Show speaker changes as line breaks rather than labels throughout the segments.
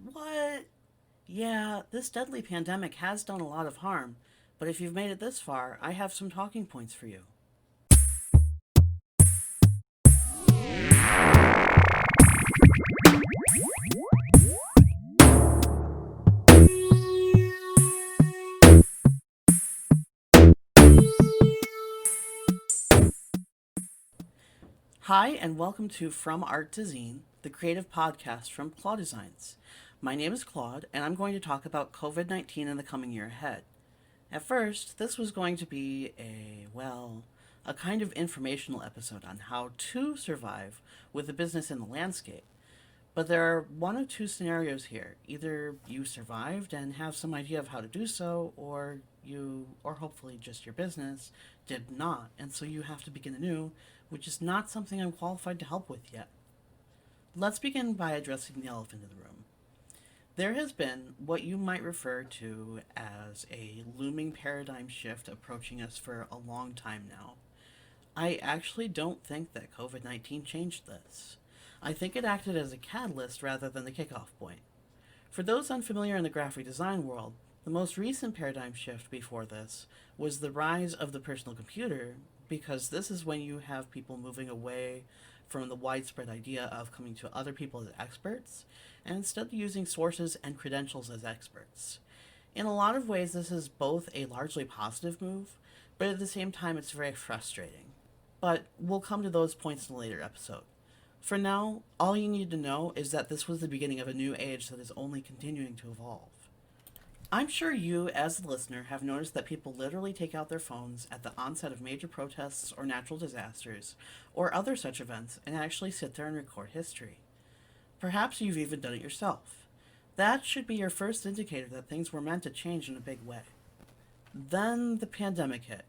What? Yeah, this deadly pandemic has done a lot of harm, but if you've made it this far, I have some talking points for you. Hi, and welcome to From Art to Zine, the creative podcast from Claude Designs. My name is Claude, and I'm going to talk about COVID 19 in the coming year ahead. At first, this was going to be a kind of informational episode on how to survive with a business in the landscape. But there are one of two scenarios here. Either you survived and have some idea of how to do so, or hopefully just your business, did not, and so you have to begin anew, which is not something I'm qualified to help with yet. Let's begin by addressing the elephant in the room. There has been what you might refer to as a looming paradigm shift approaching us for a long time now. I actually don't think that COVID 19 changed this. I think it acted as a catalyst rather than the kickoff point. For those unfamiliar in the graphic design world, the most recent paradigm shift before this was the rise of the personal computer, because this is when you have people moving away from the widespread idea of coming to other people as experts and instead using sources and credentials as experts. In a lot of ways, this is both a largely positive move, but at the same time, it's very frustrating. But we'll come to those points in a later episode. For now, all you need to know is that this was the beginning of a new age that is only continuing to evolve. I'm sure you, as the listener, have noticed that people literally take out their phones at the onset of major protests or natural disasters or other such events and actually sit there and record history. Perhaps you've even done it yourself. That should be your first indicator that things were meant to change in a big way. Then the pandemic hit.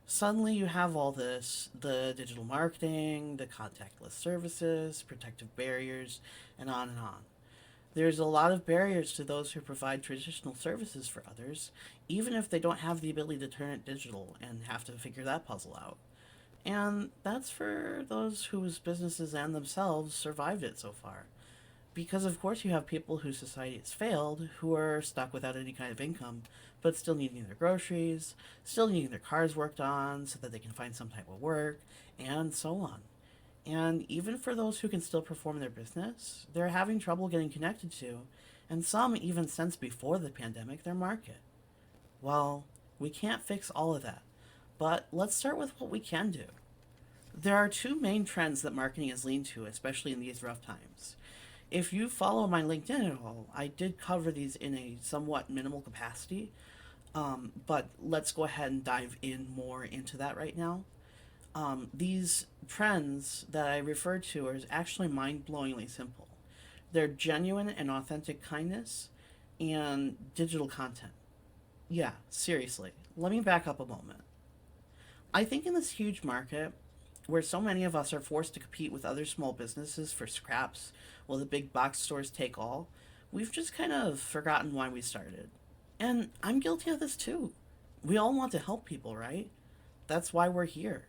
Suddenly you have all this the digital marketing, the contactless services, protective barriers, and on and on. There's a lot of barriers to those who provide traditional services for others, even if they don't have the ability to turn it digital and have to figure that puzzle out. And that's for those whose businesses and themselves survived it so far. Because, of course, you have people whose society has failed, who are stuck without any kind of income, but still needing their groceries, still needing their cars worked on so that they can find some type of work, and so on. And even for those who can still perform their business, they're having trouble getting connected to, and some even since before the pandemic, their market. Well, we can't fix all of that, but let's start with what we can do. There are two main trends that marketing has leaned to, especially in these rough times. If you follow my LinkedIn at all, I did cover these in a somewhat minimal capacity, but let's go ahead and dive in more into that right now. These trends that I refer to are actually mind blowingly simple. They're genuine and authentic kindness and digital content. Yeah, seriously. Let me back up a moment. I think in this huge market, where so many of us are forced to compete with other small businesses for scraps while the big box stores take all, we've just kind of forgotten why we started. And I'm guilty of this too. We all want to help people, right? That's why we're here.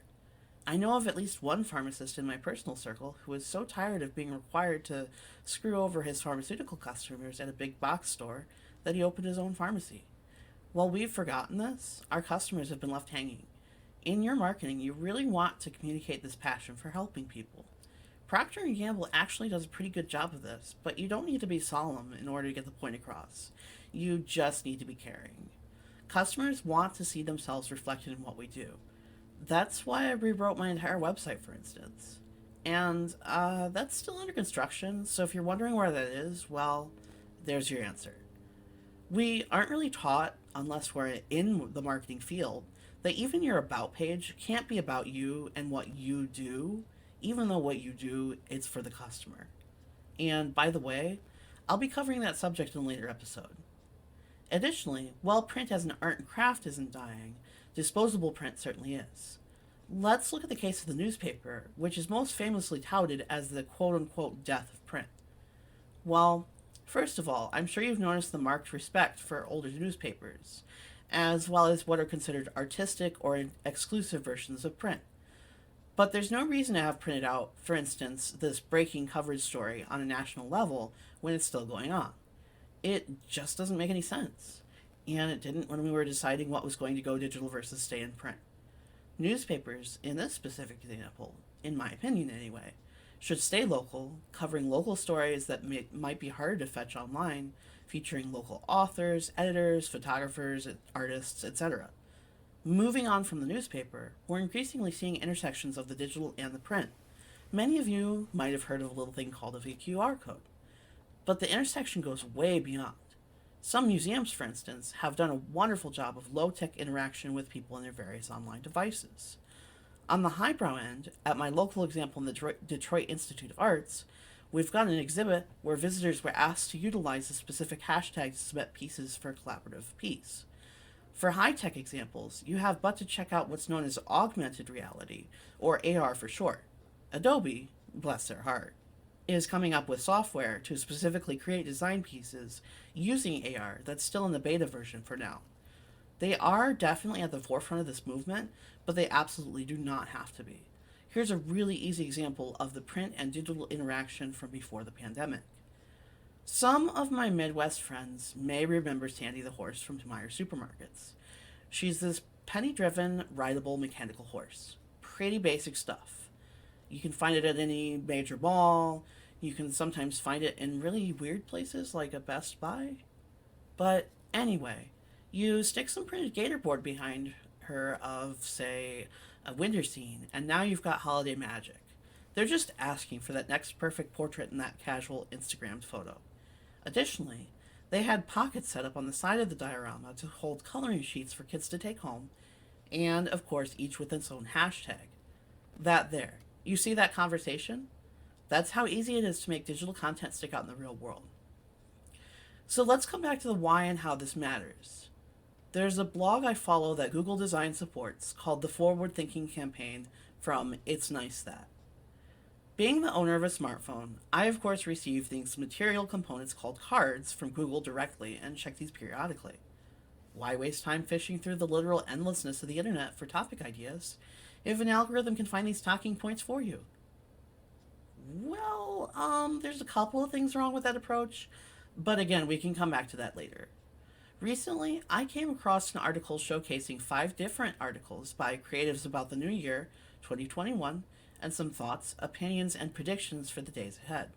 I know of at least one pharmacist in my personal circle who is so tired of being required to screw over his pharmaceutical customers at a big box store that he opened his own pharmacy. While we've forgotten this, our customers have been left hanging. In your marketing, you really want to communicate this passion for helping people. Procter & Gamble actually does a pretty good job of this, but you don't need to be solemn in order to get the point across. You just need to be caring. Customers want to see themselves reflected in what we do. That's why I rewrote my entire website, for instance. And that's still under construction, so if you're wondering where that is, well, there's your answer. We aren't really taught, unless we're in the marketing field, that even your about page can't be about you and what you do, even though what you do is for the customer. And by the way, I'll be covering that subject in a later episode. Additionally, while print as an art and craft isn't dying, disposable print certainly is. Let's look at the case of the newspaper, which is most famously touted as the quote unquote death of print. Well, first of all, I'm sure you've noticed the marked respect for older newspapers, as well as what are considered artistic or exclusive versions of print. But there's no reason to have printed out, for instance, this breaking coverage story on a national level when it's still going on. It just doesn't make any sense. And it didn't when we were deciding what was going to go digital versus stay in print. Newspapers, in this specific example, in my opinion anyway, should stay local, covering local stories that might be harder to fetch online, featuring local authors, editors, photographers, artists, etc. Moving on from the newspaper, we're increasingly seeing intersections of the digital and the print. Many of you might have heard of a little thing called a QR code, but the intersection goes way beyond. Some museums, for instance, have done a wonderful job of low tech interaction with people in their various online devices. On the highbrow end, at my local example in the Detroit Institute of Arts, we've got an exhibit where visitors were asked to utilize a specific hashtag to submit pieces for a collaborative piece. For high tech examples, you have but to check out what's known as augmented reality, or AR for short. Adobe, bless their heart, is coming up with software to specifically create design pieces using AR that's still in the beta version for now. They are definitely at the forefront of this movement, but they absolutely do not have to be. Here's a really easy example of the print and digital interaction from before the pandemic. Some of my Midwest friends may remember Sandy the horse from Meyer Supermarkets. She's this penny driven, rideable mechanical horse. Pretty basic stuff. You can find it at any major mall. You can sometimes find it in really weird places like a Best Buy. But anyway, you stick some printed gator board behind her of, say, a winter scene, and now you've got holiday magic. They're just asking for that next perfect portrait in that casual Instagrammed photo. Additionally, they had pockets set up on the side of the diorama to hold coloring sheets for kids to take home, and of course, each with its own hashtag. That there. You see that conversation? That's how easy it is to make digital content stick out in the real world. So let's come back to the why and how this matters. There's a blog I follow that Google Design supports called the Forward Thinking Campaign from It's Nice That. Being the owner of a smartphone, I of course receive these material components called cards from Google directly and check these periodically. Why waste time fishing through the literal endlessness of the internet for topic ideas if an algorithm can find these talking points for you? Well, there's a couple of things wrong with that approach, but again, we can come back to that later. Recently, I came across an article showcasing 5 different articles by creatives about the new year, 2021, and some thoughts, opinions, and predictions for the days ahead.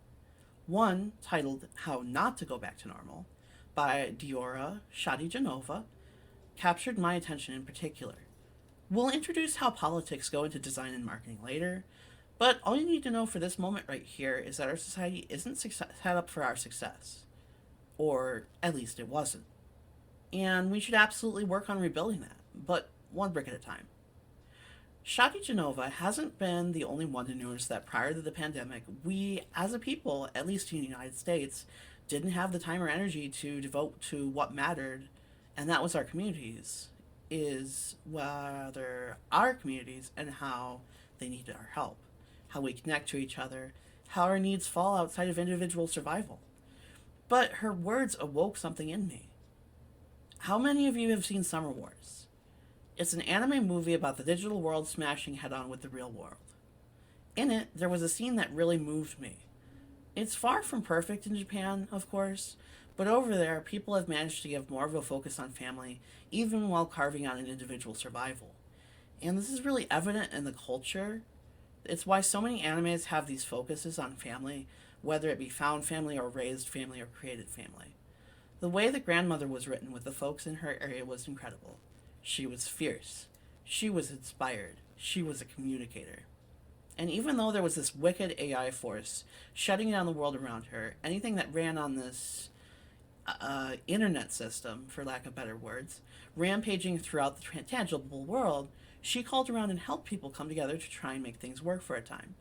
One, titled How Not to Go Back to Normal, by Diora Shadi Genova, captured my attention in particular. We'll introduce how politics go into design and marketing later, but all you need to know for this moment right here is that our society isn't set up for our success. Or at least it wasn't. And we should absolutely work on rebuilding that, but one brick at a time. Shadi Genova hasn't been the only one to notice that prior to the pandemic, we, as a people, at least in the United States, didn't have the time or energy to devote to what mattered, and that was our communities, is whether our communities and how they needed our help, how we connect to each other, how our needs fall outside of individual survival. But her words awoke something in me. How many of you have seen Summer Wars? It's an anime movie about the digital world smashing head on with the real world. In it, there was a scene that really moved me. It's far from perfect in Japan, of course, but over there, people have managed to give more of a focus on family, even while carving out an individual survival. And this is really evident in the culture. It's why so many animes have these focuses on family, whether it be found family or raised family or created family. The way the grandmother was written with the folks in her area was incredible. She was fierce. She was inspired. She was a communicator. And even though there was this wicked AI force shutting down the world around her, anything that ran on this internet system, for lack of better words, rampaging throughout the tangible world, she called around and helped people come together to try and make things work for a time.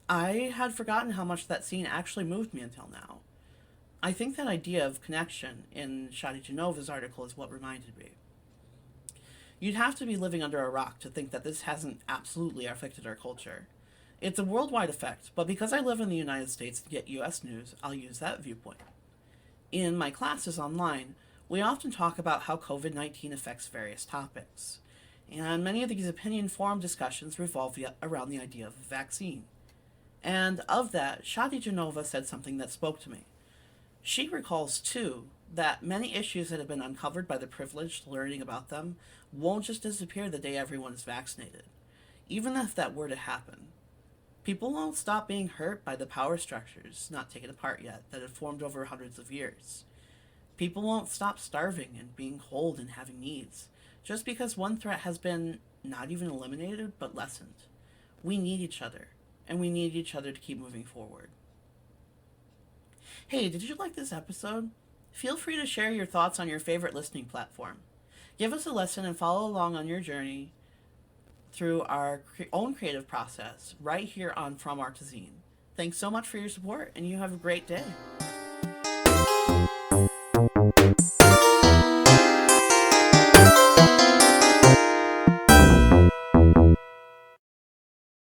I had forgotten how much that scene actually moved me until now. I think that idea of connection in Shadi Genova's article is what reminded me. You'd have to be living under a rock to think that this hasn't absolutely affected our culture. It's a worldwide effect, but because I live in the United States to get US news, I'll use that viewpoint. In my classes online, we often talk about how COVID-19 affects various topics, and many of these opinion forum discussions revolve around the idea of a vaccine. And of that, Shadi Genova said something that spoke to me. She recalls, too, that many issues that have been uncovered by the privileged learning about them won't just disappear the day everyone is vaccinated. Even if that were to happen, people won't stop being hurt by the power structures, not taken apart yet, that have formed over hundreds of years. People won't stop starving and being cold and having needs, just because one threat has been not even eliminated, but lessened. We need each other, and we need each other to keep moving forward. Hey, did you like this episode? Feel free to share your thoughts on your favorite listening platform. Give us a listen and follow along on your journey through our own creative process right here on From Art to Zine. Thanks so much for your support, and you have a great day.